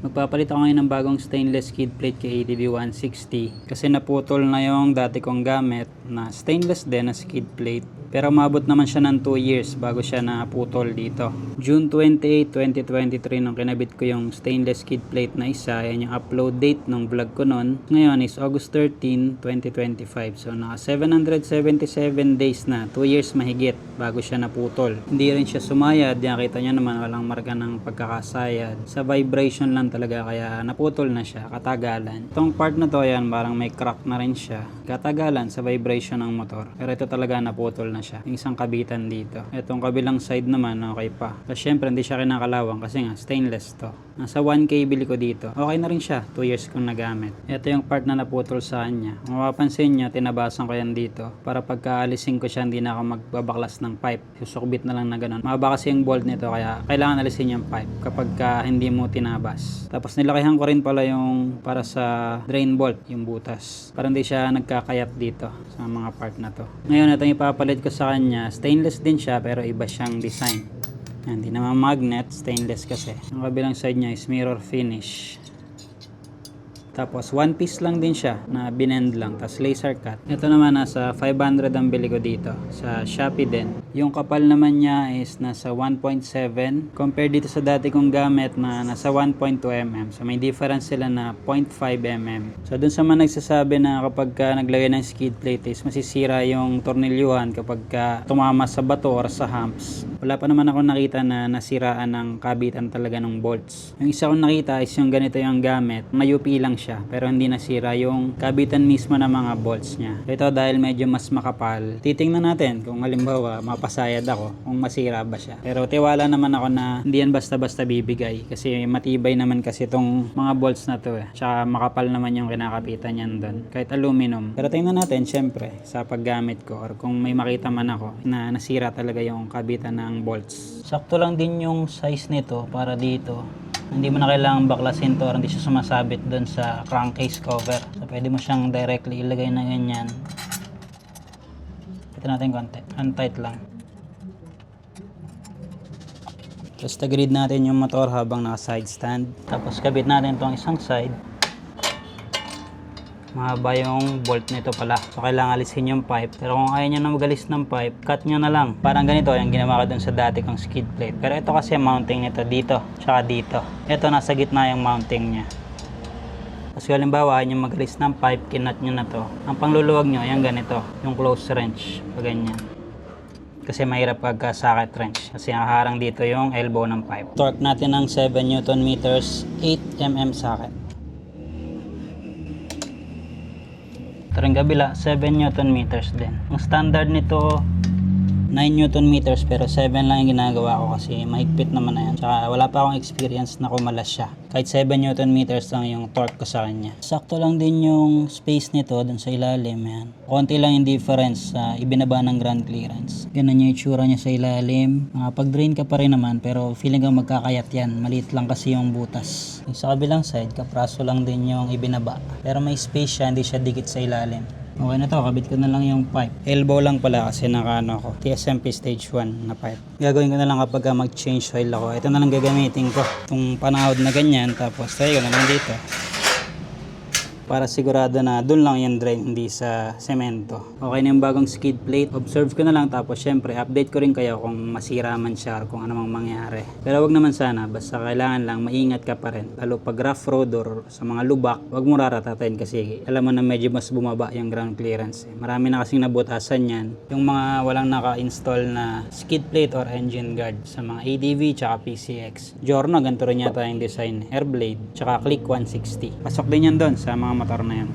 Magpapalit ako ngayon ng bagong stainless skid plate kay ADV 160 kasi naputol na yung dati kong gamit na stainless din na skid plate. Pero umabot naman siya ng 2 years bago siya naputol dito. June 28, 2023 nung kinabit ko yung stainless skid plate na isa. Yan yung upload date ng vlog ko nun. Ngayon is August 13, 2025. So naka 777 days na. 2 years mahigit bago siya naputol. Hindi rin siya sumayad. Yan, kita nyo naman walang marka ng pagkakasayad. Sa vibration lang talaga kaya naputol na siya. Katagalan. Itong part na to yan parang may crack na rin siya. Katagalan sa vibration ng motor. Pero ito talaga naputol na siya. Yung isang kabitan dito. Itong kabilang side naman okay pa. Kasi syempre hindi siya kinakalawang kasi nga stainless to. Nasa 1K bili ko dito. Okay na rin siya. 2 years kong nagamit. Ito yung part na naputol sa kanya. Kung mapapansin nyo, tinabasan ko yan dito. Para pagkaalisin ko siya, hindi na ako magbabaklas ng pipe. Susukbit na lang na ganun. Mahaba kasi yung bolt nito kaya kailangan alisin yung pipe kapag hindi mo tinabas. Tapos nilakihan ko rin pala yung para sa drain bolt, yung butas. Para hindi siya nagkakayat dito sa mga part na to. Ngayon, itong ipapalit ko sa kanya. Stainless din siya pero iba siyang design. Yan, hindi naman magnet, stainless kasi. Ang kabilang side niya is mirror finish. Tapos one piece lang din siya na binend lang, tapos laser cut. Ito naman nasa 500 ang bili ko dito sa Shopee din. Yung kapal naman niya is nasa 1.7 compared dito sa dati kong gamit na nasa 1.2 mm. So may difference sila na 0.5 mm. So dun sa mga nagsasabi na kapag naglagay ng skid plate is masisira yung tornilyuhan kapag tumama sa bato or sa humps. Wala pa naman ako nakita na nasiraan ng kabitan talaga ng bolts. Yung isa kong nakita is yung ganito yung gamit, mayupi lang siya, pero hindi nasira yung kabitan mismo ng mga bolts niya. Ito dahil medyo mas makapal, titingnan natin kung halimbawa mapasayad ako kung masira ba siya. Pero tiwala naman ako na hindi yan basta-basta bibigay kasi matibay naman kasi itong mga bolts na to eh. Tsaka makapal naman yung kinakapitan yan doon, kahit aluminum. Pero tingnan natin syempre sa paggamit ko or kung may makita man ako na nasira talaga yung kabitan ng bolts. Sakto lang din yung size nito para dito. Hindi mo na kailangan baklasin to or hindi siya sumasabit doon sa crankcase cover. So pwede mo siyang directly ilagay na ganyan. Ito natin konti. Untight lang. Tapos tagilid natin yung motor habang naka side stand. Tapos kabit natin itong isang side. Mahaba yung bolt nito pala. So kailangan alisin yung pipe. Pero kung ayaw nyo na magalis ng pipe, cut nyo na lang. Parang ganito yung ginawa ko dun sa dati kong skid plate. Pero ito kasi mounting nito dito. Tsaka dito. Ito nasa gitna yung mounting niya. Tapos halimbawa ayaw nyo magalis ng pipe, kinat nyo na to. Ang pangluluwag nyo, yung ganito. Yung close wrench. Pag ganyan. Kasi mahirap pagka socket wrench. Kasi nakaharang dito yung elbow ng pipe. Torque natin ng 7 Nm, 8 mm socket. Ito rin kabila, 7 Nm din. Ang standard nito, 9 Nm pero 7 lang yung ginagawa ko kasi mahigpit naman na yan. Tsaka wala pa akong experience na kumalas siya. Kahit 7 Nm lang yung torque ko sa kanya. Sakto lang din yung space nito dun sa ilalim. Yan. Konti lang yung difference sa ibinaba ng ground clearance. Ganun yung itsura niya sa ilalim. Pag-drain ka pa rin naman pero feeling ko magkakayat yan. Maliit lang kasi yung butas. Sa kabilang side, kapraso lang din yung ibinaba. Pero may space siya, hindi siya dikit sa ilalim. Okay na to, kabit ko na lang yung pipe. Elbow lang pala kasi nakaano ko. TSMP stage 1 na pipe. Gagawin ko na lang kapag mag-change oil ako. Ito na lang gagamitin ko. Itong panahod na ganyan, tapos tayo na lang dito. Para sigurado na dun lang yung drain, hindi sa semento. Okay na yung bagong skid plate. Observe ko na lang tapos syempre update ko rin kayo kung masira man siya or kung ano mang mangyari. Pero wag naman sana, basta kailangan lang maingat ka pa rin. Lalo pag rough road or sa mga lubak, wag mo raratatin kasi alam mo na medyo mas bumaba yung ground clearance. Marami na kasing nabutasan yan. Yung mga walang naka-install na skid plate or engine guard sa mga ADV tsaka PCX. Giorno, ganito rin yata yung design. Airblade tsaka Click 160. Pasok din yan doon sa mga motor na yan.